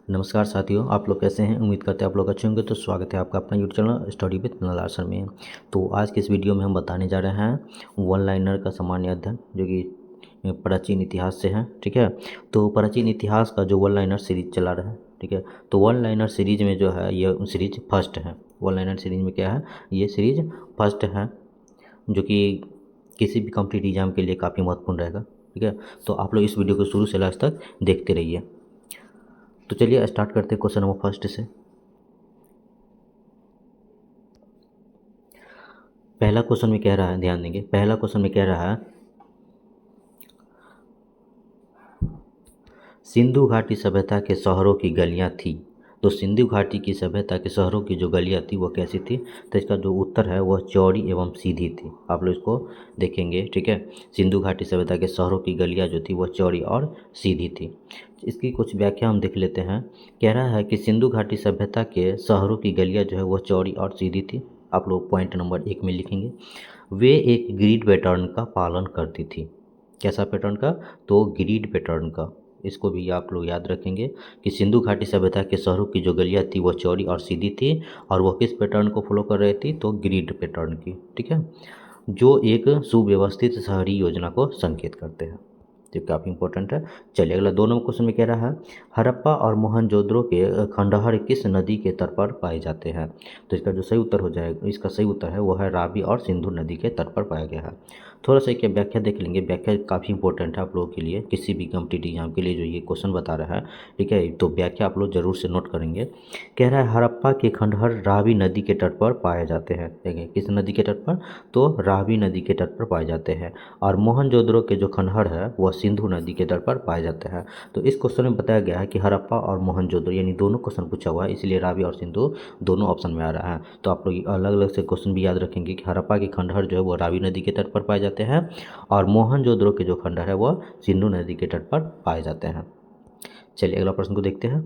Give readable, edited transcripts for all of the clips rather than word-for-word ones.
नमस्कार साथियों, आप लोग कैसे हैं? उम्मीद करते हैं आप लोग अच्छे होंगे। तो स्वागत है आपका अपना YouTube channel study with Nalar sir में। तो आज के इस वीडियो में हम बताने जा रहे हैं वन लाइनर का सामान्य अध्ययन, जो कि प्राचीन इतिहास से है। ठीक है, तो प्राचीन इतिहास का जो वन लाइनर सीरीज चला रहा है, ठीक है, तो वन लाइनर सीरीज में जो है ये सीरीज फर्स्ट है। वन लाइनर सीरीज में क्या है, ये सीरीज फर्स्ट है, जो कि किसी भी कॉम्पिटिटिव एग्जाम के लिए काफ़ी महत्वपूर्ण रहेगा। ठीक है, तो आप लोग इस वीडियो को शुरू से लास्ट तक देखते रहिए। तो चलिए स्टार्ट करते हैं क्वेश्चन नंबर फर्स्ट से। पहला क्वेश्चन में कह रहा है, ध्यान देंगे, पहला क्वेश्चन में कह रहा है सिंधु घाटी सभ्यता के शहरों की गलियां थी। तो सिंधु घाटी की सभ्यता के शहरों की जो गलियां थी वो कैसी थी? तो इसका जो उत्तर है वह चौड़ी एवं सीधी थी। आप लोग इसको देखेंगे। ठीक है, सिंधु घाटी सभ्यता के शहरों की गलियां जो थी वह चौड़ी और सीधी थी। इसकी कुछ व्याख्या हम देख लेते हैं। कह रहा है कि सिंधु घाटी सभ्यता के शहरों की गलियां जो है वह चौड़ी और सीधी थी। आप लोग पॉइंट नंबर 1 में लिखेंगे, वे एक ग्रिड पैटर्न का पालन करती थी। कैसा पैटर्न का? तो ग्रिड पैटर्न का। इसको भी आप लोग याद रखेंगे कि सिंधु घाटी सभ्यता के शहरों की जो गलियां थी वो चौड़ी और सीधी थी, और वो किस पैटर्न को फॉलो कर रही थी? तो ग्रिड पैटर्न की। ठीक है, जो एक सुव्यवस्थित शहरी योजना को संकेत करते हैं। तो काफ़ी इंपॉर्टेंट है। चलिए अगला 2 नंबर क्वेश्चन में कह रहा है हड़प्पा और मोहनजोदड़ो के खंडहर किस नदी के तट पर पाए जाते हैं? तो इसका जो सही उत्तर हो जाएगा, इसका सही उत्तर है वो है रावी और सिंधु नदी के तट पर पाया गया है। थोड़ा सा एक व्याख्या देख लेंगे। व्याख्या काफ़ी इंपॉर्टेंट है आप लोगों के लिए, किसी भी कॉम्पिटिटिव एग्जाम के लिए जो ये क्वेश्चन बता रहा है। ठीक है, तो व्याख्या आप लोग जरूर से नोट करेंगे। कह रहा है हड़प्पा के खंडहर रावी नदी के तट पर पाए जाते हैं। देखिए किस नदी के तट पर? तो रावी नदी के तट पर पाए जाते हैं। और मोहनजोदड़ो के जो खंडहर है वह सिंधु नदी के तट पर पाए जाते हैं। तो इस क्वेश्चन में बताया गया है कि हड़प्पा और मोहनजोदड़ो यानी दोनों क्वेश्चन पूछा हुआ है, इसलिए रावी और सिंधु दोनों ऑप्शन में आ रहा है। तो आप लोग अलग अलग से क्वेश्चन भी याद रखेंगे कि हड़प्पा के खंडहर जो है वो रावी नदी के तट पर पाए जाते हैं, और मोहनजोदड़ो के जो खंडहर है वह सिंधु नदी के तट पर पाए जाते हैं। चलिए अगला प्रश्न को देखते हैं।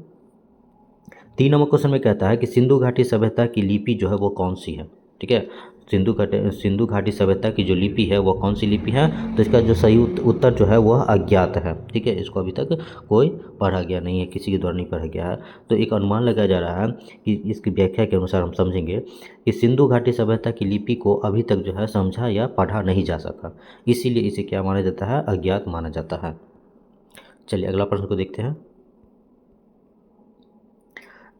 3 नंबर क्वेश्चन में कहता है कि सिंधु घाटी सभ्यता की लिपि जो है वो कौन सी है? ठीक है, सिंधु घाटी सभ्यता की जो लिपि है वह कौन सी लिपि है? तो इसका जो सही उत्तर जो है वह अज्ञात है। ठीक है, इसको अभी तक कोई पढ़ा गया नहीं है, किसी के द्वारा नहीं पढ़ा गया है। तो एक अनुमान लगाया जा रहा है कि इसकी व्याख्या के अनुसार हम समझेंगे कि सिंधु घाटी सभ्यता की लिपि को अभी तक जो है समझा या पढ़ा नहीं जा सका, इसीलिए इसे क्या माना जाता है? अज्ञात माना जाता है। चलिए अगला प्रश्न को देखते हैं।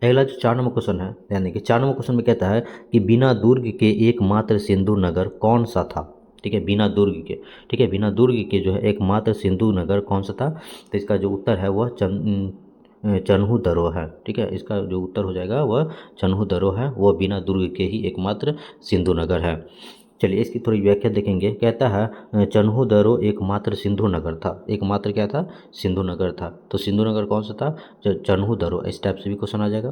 अगला जो 4 नंबर क्वेश्चन है, ध्यान देंगे। 4 नंबर क्वेश्चन में कहता है कि बिना दुर्ग के एकमात्र सिंधु नगर कौन सा था? ठीक है, बिना दुर्ग के। ठीक है, बिना दुर्ग के जो है एकमात्र सिंधु नगर कौन सा था? तो इसका जो उत्तर है वह चन्हू दरो है। ठीक है, इसका जो उत्तर हो जाएगा वह चन्हू दरो है, वह बिना दुर्ग के ही एकमात्र सिंधु नगर है। चलिए इसकी थोड़ी व्याख्या देखेंगे। कहता है चन्हू दरो एकमात्र सिंधु नगर था। एकमात्र क्या था? सिंधु नगर था। तो सिंधु नगर कौन सा था? चन्हू दरो। इस टाइप से भी क्वेश्चन आ जाएगा।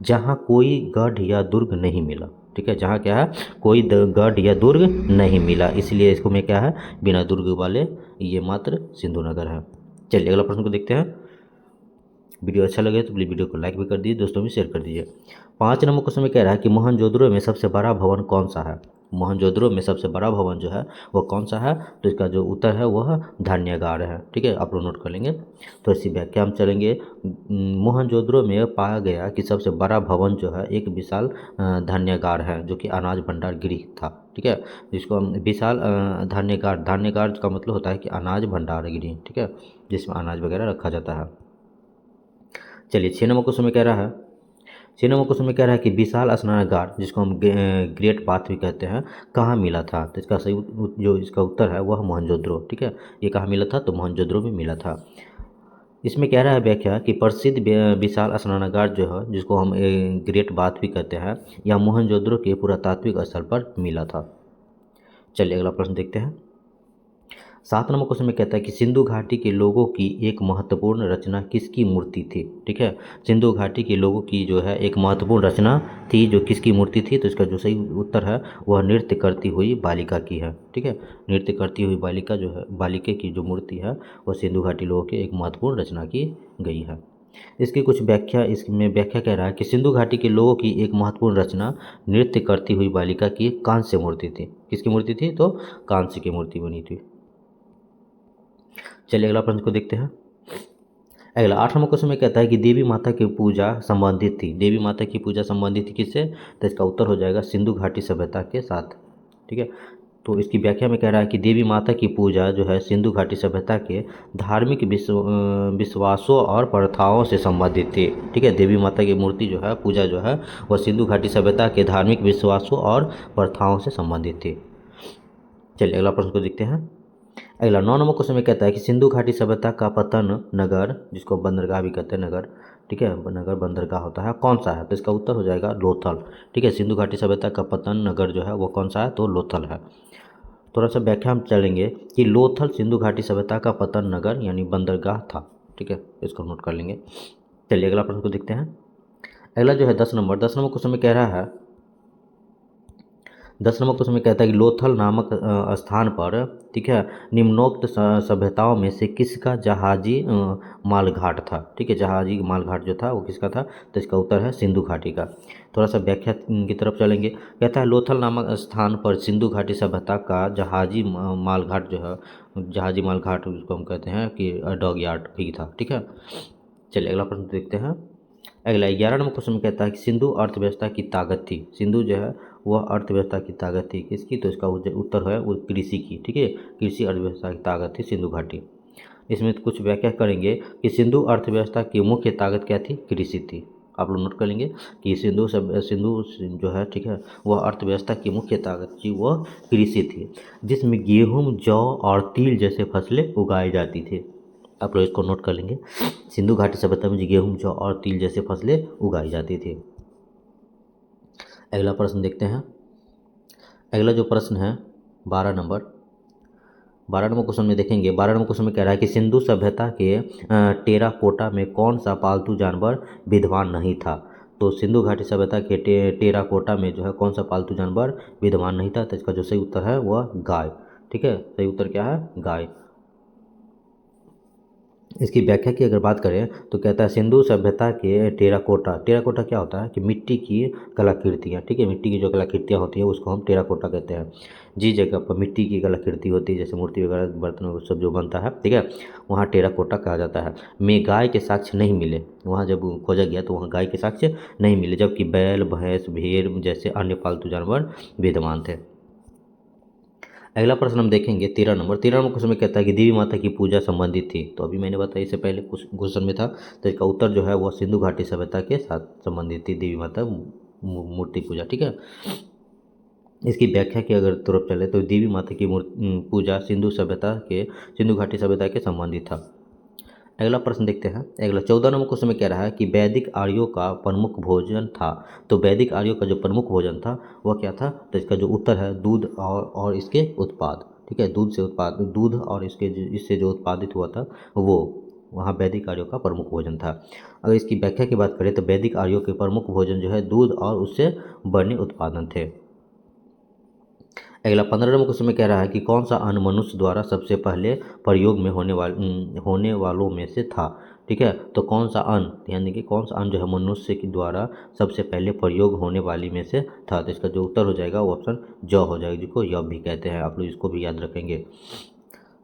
जहाँ कोई गढ़ या दुर्ग नहीं मिला। ठीक है, जहाँ क्या है? कोई गढ़ या दुर्ग नहीं मिला, इसलिए इसको में क्या है? बिना दुर्ग वाले ये मात्र सिंधु नगर है। चलिए अगला प्रश्न को देखते हैं। वीडियो अच्छा लगे तो प्लीज़ वीडियो को लाइक भी कर दीजिए, दोस्तों भी शेयर कर दीजिए। 5 नंबर क्वेश्चन में कह रहा है कि मोहनजोदड़ो में सबसे बड़ा भवन कौन सा है? मोहनजोदड़ो में सबसे बड़ा भवन जो है वह कौन सा है? तो इसका जो उत्तर है वह धान्यागार है। ठीक है, आप लोग नोट कर लेंगे। तो इसी व्याख्या हम चलेंगे। मोहनजोदड़ो में पाया गया कि सबसे बड़ा भवन जो है एक विशाल धान्यागार है, जो कि अनाज भंडार गृह था। ठीक है, जिसको हम विशाल धान्यागार, धान्यागार का मतलब होता है कि अनाज भंडार गृह। ठीक है, जिसमें अनाज वगैरह रखा जाता है। चलिए 6 नंबर क्वेश्चन में कह रहा है, 6 नंबर क्वेश्चन में कह रहा है कि विशाल स्नानागार, जिसको हम ग्रेट बाथ भी कहते हैं, कहाँ मिला था? तो इसका सही जो इसका उत्तर है वह मोहनजोदड़ो। ठीक है, ये कहाँ मिला था? तो मोहनजोदड़ो में मिला था। इसमें कह रहा है व्याख्या कि प्रसिद्ध विशाल स्नानागार जो है, जिसको हम ग्रेट बाथ भी कहते हैं, यह मोहनजोदड़ो के पुरातात्विक स्थल पर मिला था। चलिए अगला प्रश्न देखते हैं। 7 नंबर क्वेश्चन में कहता है कि सिंधु घाटी के लोगों की एक महत्वपूर्ण रचना किसकी मूर्ति थी? ठीक है, सिंधु घाटी के लोगों की जो है एक महत्वपूर्ण रचना थी, जो किसकी मूर्ति थी? तो इसका जो सही उत्तर है वह नृत्य करती हुई बालिका की है। ठीक है, नृत्य करती हुई बालिका जो है, बालिका की जो मूर्ति है वह सिंधु घाटी लोगों की एक महत्वपूर्ण रचना की गई है। इसकी कुछ व्याख्या, इसमें व्याख्या कह रहा है कि सिंधु घाटी के लोगों की एक महत्वपूर्ण रचना नृत्य करती हुई बालिका की कांस्य मूर्ति थी। किसकी मूर्ति थी? तो कांस्य की मूर्ति बनी थी। चलिए अगला प्रश्न को देखते हैं। अगला 8 नंबर क्वेश्चन में कहता है कि देवी माता की पूजा संबंधित थी, देवी माता की पूजा संबंधित थी किससे? तो इसका उत्तर हो जाएगा सिंधु घाटी सभ्यता के साथ। ठीक है, तो इसकी व्याख्या में कह रहा है कि देवी माता की पूजा जो है सिंधु घाटी सभ्यता के धार्मिक विश्वासों और प्रथाओं से संबंधित थी। ठीक है, देवी माता की मूर्ति जो है, पूजा जो है, वह सिंधु घाटी सभ्यता के धार्मिक विश्वासों और प्रथाओं से संबंधित थी। चलिए अगला प्रश्न को देखते हैं। अगला 9 नंबर क्वेश्चन में कहता है कि सिंधु घाटी सभ्यता का पतन नगर, जिसको बंदरगाह भी कहते हैं नगर, ठीक है, नगर बंदरगाह होता है, कौन सा है? तो इसका उत्तर हो जाएगा लोथल। ठीक है, सिंधु घाटी सभ्यता का पतन नगर जो है वो कौन सा है? तो लोथल है। थोड़ा सा व्याख्या हम चलेंगे कि लोथल सिंधु घाटी सभ्यता का पतन नगर यानी बंदरगाह था। ठीक है, इसको नोट कर लेंगे। चलिए अगला प्रश्न को देखते हैं। अगला जो है 10 नंबर क्वेश्चन में कह रहा है, 10 नंबर क्वेश्चन में कहता है कि लोथल नामक स्थान पर, ठीक है, निम्नोक्त सभ्यताओं में से किसका जहाजी मालघाट था? ठीक है, जहाजी मालघाट जो था वो किसका था? तो इसका उत्तर है सिंधु घाटी का। थोड़ा सा व्याख्या की तरफ चलेंगे। कहता है लोथल नामक स्थान पर सिंधु घाटी सभ्यता का जहाजी मालघाट जो है, जहाजी मालघाट जिसको हम कहते हैं कि डॉग यार्ड भी था। ठीक है, चलिए अगला प्रश्न देखते हैं। अगला 11 नंबर क्वेश्चन में कहता है कि सिंधु अर्थव्यवस्था की ताकत थी, सिंधु जो है वह अर्थव्यवस्था की ताकत थी किसकी? तो इसका उत्तर है वो कृषि की। ठीक है, कृषि अर्थव्यवस्था की ताकत थी सिंधु घाटी। इसमें कुछ व्याख्या करेंगे कि सिंधु अर्थव्यवस्था की मुख्य ताकत क्या थी? कृषि थी। आप लोग नोट कर लेंगे कि सिंधु जो है, ठीक है, वह अर्थव्यवस्था की मुख्य ताकत थी, वह कृषि थी, जिसमें गेहूँ, जौ और तिल जैसे फसलें उगाई जाती थी। आप लोग इसको नोट कर लेंगे। सिंधु घाटी सभ्यता में गेहूँ, जौ और तिल जैसे फसलें उगाई जाती थी। अगला प्रश्न देखते हैं। अगला जो प्रश्न है 12 नंबर क्वेश्चन में देखेंगे। 12 नंबर क्वेश्चन में कह रहा है कि सिंधु सभ्यता के टेराकोटा में कौन सा पालतू जानवर विद्यमान नहीं था? तो सिंधु घाटी सभ्यता के टेराकोटा में जो है कौन सा पालतू जानवर विद्यमान नहीं था? तो इसका जो सही उत्तर है वह गाय। ठीक है, सही उत्तर क्या है? गाय। इसकी व्याख्या की अगर बात करें तो कहता है सिंधु सभ्यता के टेराकोटा, टेराकोटा क्या होता है? कि मिट्टी की कलाकृतियाँ। ठीक है, मिट्टी की जो कलाकृतियाँ होती हैं उसको हम टेराकोटा कहते हैं। जिस जगह पर मिट्टी की कलाकृति होती है, जैसे मूर्ति वगैरह, बर्तन वगैरह सब जो बनता है, ठीक है, वहाँ टेराकोटा कहा जाता है। में गाय के साक्ष्य नहीं मिले, वहाँ जब खोजा गया तो वहाँ गाय के साक्ष्य नहीं मिले, जबकि बैल, भैंस, भेड़ जैसे अन्य पालतू जानवर विद्यमान थे। अगला प्रश्न हम देखेंगे 13 नंबर क्वेश्चन में कहता है कि देवी माता की पूजा संबंधित थी। तो अभी मैंने बताया, इससे पहले कुछ क्वेश्चन में था, तो इसका उत्तर जो है वह सिंधु घाटी सभ्यता के साथ संबंधित थी, देवी माता मूर्ति पूजा। ठीक है, इसकी व्याख्या की अगर तरफ चले तो देवी माता की पूजा सिंधु घाटी सभ्यता के संबंधित था। अगला प्रश्न देखते हैं। अगला 14 नंबर क्वेश्चन में कह रहा है कि वैदिक आर्यों का प्रमुख भोजन था। तो वैदिक आर्यों का जो प्रमुख भोजन था वह क्या था? तो इसका जो उत्तर है दूध और इसके उत्पाद। ठीक है, दूध और इससे जो उत्पादित हुआ था वो वहाँ वैदिक आर्यों का प्रमुख भोजन था। अगर इसकी व्याख्या की बात करें तो वैदिक आर्यों के प्रमुख भोजन जो है दूध और उससे बने उत्पादन थे। अगला 15 नंबर क्वेश्चन में कह रहा है कि कौन सा अन्न मनुष्य द्वारा सबसे पहले प्रयोग में होने वालों में से था? ठीक है, तो कौन सा अन्न, ध्यान देखिए, कौन सा अन्न जो है मनुष्य के द्वारा सबसे पहले प्रयोग होने वाली में से था? तो इसका जो उत्तर हो जाएगा वो ऑप्शन जौ हो जाएगा, जिसको यव भी कहते हैं। आप लोग इसको भी याद रखेंगे।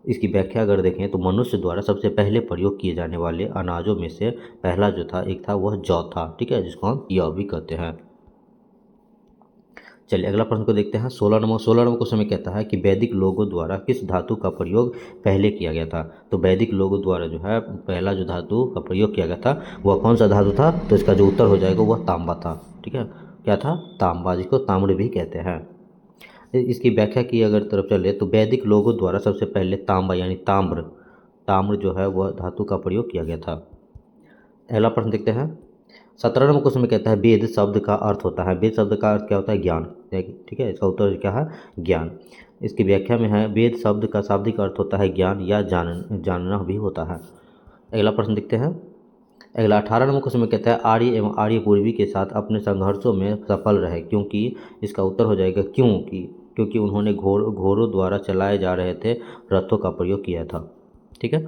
इसकी व्याख्या अगर देखें तो मनुष्य द्वारा सबसे पहले प्रयोग किए जाने वाले अनाजों में से पहला जो था, एक था, वह जौ था। ठीक है, जिसको हम यव भी कहते हैं। चलिए अगला प्रश्न को देखते हैं। 16 नंबर क्वेश्चन में कहता है कि वैदिक लोगों द्वारा किस धातु का प्रयोग पहले किया गया था? तो वैदिक लोगों द्वारा जो है पहला जो धातु का प्रयोग किया गया था वह कौन सा धातु था? तो इसका जो उत्तर हो जाएगा वह तांबा था। ठीक है, क्या था? तांबा, जिसको ताम्र भी कहते हैं। इसकी व्याख्या की अगर तरफ चले तो वैदिक लोगों द्वारा सबसे पहले तांबा यानी ताम्र जो है वह धातु का प्रयोग किया गया था। अगला प्रश्न देखते हैं। 17 नंबर क्वेश्चन में कहता है वेद शब्द का अर्थ होता है, वेद शब्द का अर्थ क्या होता है? ज्ञान। ठीक है, इसका उत्तर क्या है? ज्ञान। इसकी व्याख्या में है वेद शब्द का शाब्दिक अर्थ होता है ज्ञान या जानना भी होता है। अगला प्रश्न देखते हैं। अगला 18 नंबर क्वेश्चन में कहता है आर्य एवं आर्य पूर्वी के साथ अपने संघर्षों में सफल रहे, क्योंकि इसका उत्तर हो जाएगा क्योंकि उन्होंने घोड़ों द्वारा चलाए जा रहे थे रथों का प्रयोग किया था। ठीक है,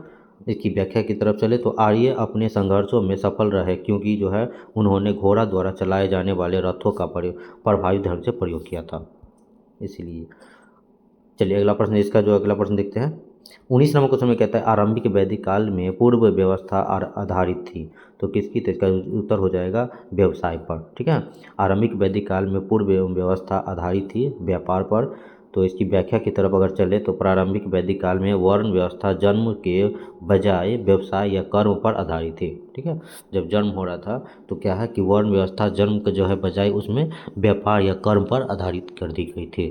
इसकी व्याख्या की तरफ चले तो आर्य अपने संघर्षों में सफल रहे क्योंकि जो है उन्होंने घोड़ा द्वारा चलाए जाने वाले रथों का प्रभावी ढंग से प्रयोग किया था, इसीलिए। चलिए अगला प्रश्न, इसका जो अगला प्रश्न देखते हैं। 19 नंबर क्वेश्चन में कहता है आरंभिक वैदिक काल में पूर्व व्यवस्था आधारित थी, तो किसकी, तो इसका उत्तर हो जाएगा व्यवसाय पर। ठीक है, आरंभिक वैदिक काल में पूर्व व्यवस्था आधारित थी व्यापार पर। तो इसकी व्याख्या की तरफ अगर चले तो प्रारंभिक वैदिक काल में वर्ण व्यवस्था जन्म के बजाय व्यवसाय या कर्म पर आधारित थी। ठीक है, जब जन्म हो रहा था तो क्या है कि वर्ण व्यवस्था जन्म के जो है बजाय उसमें व्यापार या कर्म पर आधारित कर दी गई थी।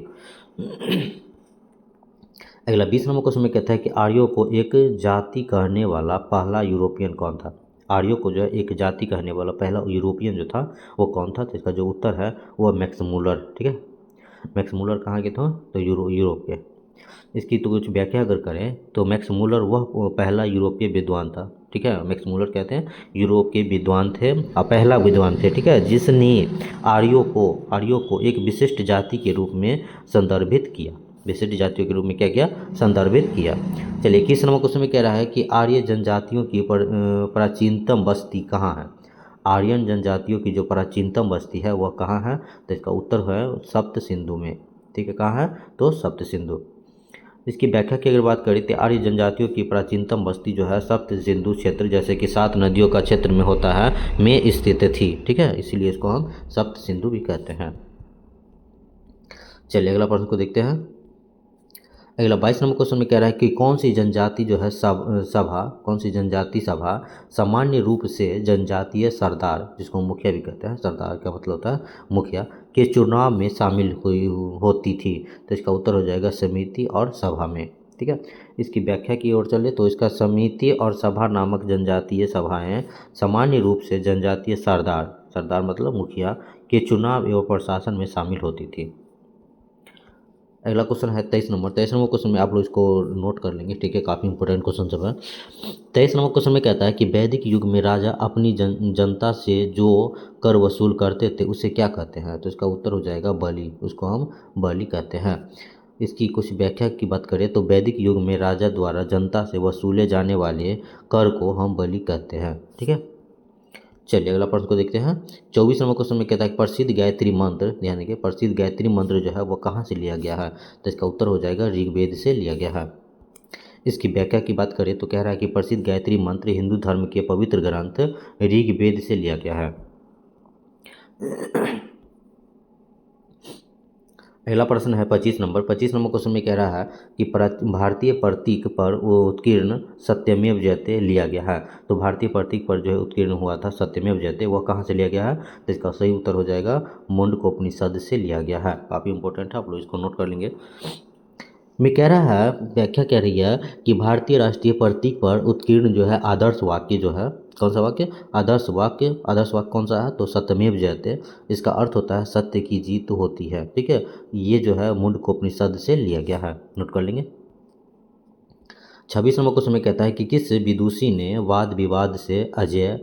अगला 20 नंबर क्वेश्चन में कहता है कि आर्यों को एक जाति कहने वाला पहला यूरोपियन कौन था। आर्यों को जो है एक जाति कहने वाला पहला यूरोपियन जो था वो कौन था, तो इसका जो उत्तर है वो मैक्स मूलर। ठीक है, मैक्स मूलर कहाँ के थे, तो यूरोप के। इसकी तो कुछ व्याख्या अगर करें तो मैक्स मूलर वह पहला यूरोपीय विद्वान था। ठीक है, मैक्स मूलर कहते हैं यूरोप के विद्वान थे और पहला विद्वान थे। ठीक है, जिसने आर्यों को एक विशिष्ट जाति के रूप में संदर्भित किया, विशिष्ट जातियों के रूप में क्या किया, संदर्भित किया। चलिए 21 नंबर क्वेश्चन में कह रहा है कि आर्य जनजातियों की प्राचीनतम बस्ती कहाँ है। आर्यन जनजातियों की जो प्राचीनतम बस्ती है वह कहाँ है, तो इसका उत्तर है सप्त सिंधु में। ठीक है, कहाँ है, तो सप्त सिंधु। इसकी व्याख्या की अगर बात करें तो आर्य जनजातियों की प्राचीनतम बस्ती जो है सप्त सिंधु क्षेत्र, जैसे कि 7 नदियों का क्षेत्र में होता है, में स्थित थी। ठीक है, इसीलिए इसको हम सप्त सिंधु भी कहते हैं। चलिए अगला प्रश्न को देखते हैं। अगला 22 नंबर क्वेश्चन में कह रहा है कि कौन सी जनजाति जो है कौन सी जनजाति सभा सामान्य रूप से जनजातीय सरदार, जिसको हम मुखिया भी कहते हैं, सरदार का मतलब होता है मुखिया, के चुनाव में शामिल हुई होती थी, तो इसका उत्तर हो जाएगा समिति और सभा में। ठीक है, इसकी व्याख्या की ओर चले तो इसका समिति और सभा नामक जनजातीय सभाएं सामान्य रूप से जनजातीय सरदार मतलब मुखिया के चुनाव एवं प्रशासन में शामिल होती थी। अगला क्वेश्चन है 23 नंबर क्वेश्चन में आप लोग इसको नोट कर लेंगे। ठीक है, काफ़ी इंपॉर्टेंट क्वेश्चन सब है। 23 नंबर क्वेश्चन में कहता है कि वैदिक युग में राजा अपनी जनता से जो कर वसूल करते थे उसे क्या कहते हैं, तो इसका उत्तर हो जाएगा बलि, उसको हम बलि कहते हैं। इसकी कुछ व्याख्या की बात करें तो वैदिक युग में राजा द्वारा जनता से वसूले जाने वाले कर को हम बलि कहते हैं। ठीक है, चलिए अगला प्रश्न को देखते हैं। 24 नंबर क्वेश्चन में कहता है प्रसिद्ध गायत्री मंत्र, ध्यान देखिए, प्रसिद्ध गायत्री मंत्र जो है वो कहाँ से लिया गया है, तो इसका उत्तर हो जाएगा ऋग्वेद से लिया गया है। इसकी व्याख्या की बात करें तो कह रहा है कि प्रसिद्ध गायत्री मंत्र हिंदू धर्म के पवित्र ग्रंथ ऋग्वेद से लिया गया है। अगला प्रश्न है 25 नंबर क्वेश्चन में कह रहा है कि भारतीय प्रतीक पर उत्कीर्ण सत्यमेव जयते लिया गया है, तो भारतीय प्रतीक पर जो है उत्कीर्ण हुआ था सत्यमेव जयते, वह कहाँ से लिया गया है, तो इसका सही उत्तर हो जाएगा मुंडकोपनिषद से लिया गया है। काफ़ी इंपॉर्टेंट है, आप लोग इसको नोट कर लेंगे। मैं कह रहा है, व्याख्या कह रही है कि भारतीय राष्ट्रीय प्रतीक पर उत्कीर्ण जो है आदर्श वाक्य जो है, कौन सा वाक्य, आदर्श वाक्य कौन सा है, तो सत्यमेव जयते। इसका अर्थ होता है सत्य की जीत होती है। ठीक है, ये जो है मुंडकोपनिषद से लिया गया है, नोट कर लेंगे। 26 नंबर क्वेश्चन में कहता है कि किस विदुषी ने वाद विवाद से अजय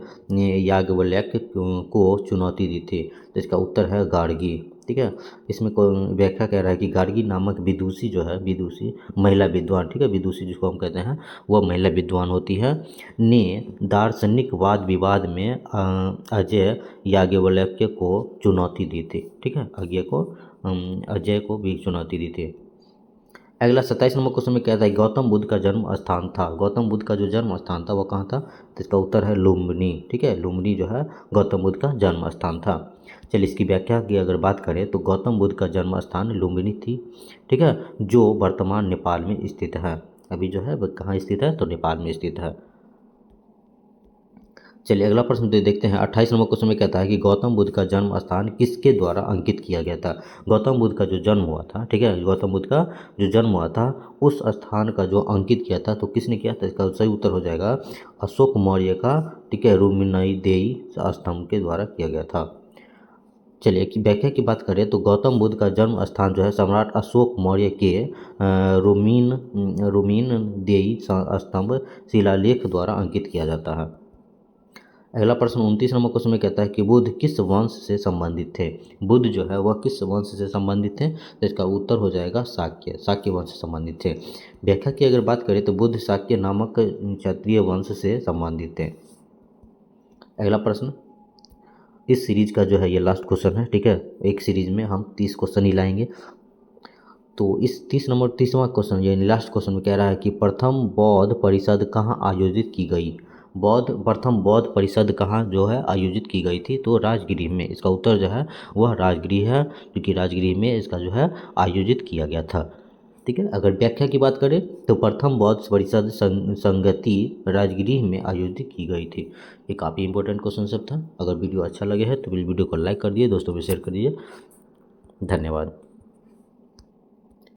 याज्ञवल्क्य को चुनौती दी थी, तो इसका उत्तर है गार्गी। ठीक है, इसमें व्याख्या कह रहा है कि गार्गी नामक विदुषी जो है, विदुषी महिला विद्वान, ठीक है, विदुषी जिसको हम कहते हैं वह महिला विद्वान होती है, ने दार्शनिक वाद विवाद में अजय याज्ञवल्क्य को चुनौती दी थी। ठीक है, अजय को भी चुनौती दी थी। अगला 27 नंबर क्वेश्चन में कहता है गौतम बुद्ध का जन्म स्थान था, गौतम बुद्ध का जो जन्म स्थान था वो कहाँ था, तो इसका उत्तर है लुम्बिनी। ठीक है, लुम्बिनी जो है गौतम बुद्ध का जन्म स्थान था। चलिए इसकी व्याख्या की अगर बात करें तो गौतम बुद्ध का जन्म स्थान लुम्बिनी थी। ठीक है, जो वर्तमान नेपाल में स्थित है, अभी जो है वह कहाँ स्थित है, तो नेपाल में स्थित है। चलिए अगला प्रश्न देखते हैं। 28 नंबर क्वेश्चन में कहता है कि गौतम बुद्ध का जन्म स्थान किसके द्वारा अंकित किया गया था। गौतम बुद्ध का जो जन्म हुआ था, ठीक है, गौतम बुद्ध का जो जन्म हुआ था उस स्थान का जो अंकित किया था तो किसने किया था, इसका सही उत्तर हो जाएगा अशोक मौर्य का, ठीक है, रुक्मिणीदेवी स्तंभ के द्वारा किया गया था। चलिए कि व्याख्या की बात करें तो गौतम बुद्ध का जन्म स्थान जो है सम्राट अशोक मौर्य के रुक्मिणीदेवी स्तंभ शिलालेख द्वारा अंकित किया जाता है। अगला प्रश्न 29 नंबर क्वेश्चन में कहता है कि बुद्ध किस वंश से संबंधित थे। बुद्ध जो है वह किस वंश से संबंधित थे, तो इसका उत्तर हो जाएगा शाक्य वंश से संबंधित थे। व्याख्या की अगर बात करें तो बुद्ध शाक्य नामक क्षत्रिय वंश से संबंधित थे। अगला प्रश्न, इस सीरीज का जो है ये लास्ट क्वेश्चन है। ठीक है, एक सीरीज में हम 30 क्वेश्चन ही लाएंगे। तो इस 30वां क्वेश्चन यानी लास्ट क्वेश्चन में कह रहा है कि प्रथम बौद्ध परिषद कहाँ आयोजित की गई। प्रथम बौद्ध परिषद कहाँ जो है आयोजित की गई थी, तो राजगृह में। इसका उत्तर जो है वह राजगृह है, क्योंकि राजगृह में इसका जो है आयोजित किया गया था। ठीक है, अगर व्याख्या की बात करें तो प्रथम बौद्ध परिषद संगति राजगृह में आयोजित की गई थी। ये काफ़ी इंपॉर्टेंट क्वेश्चन सब था। अगर वीडियो अच्छा लगे है तो वीडियो को लाइक कर दिए, दोस्तों में शेयर कर दीजिए। धन्यवाद।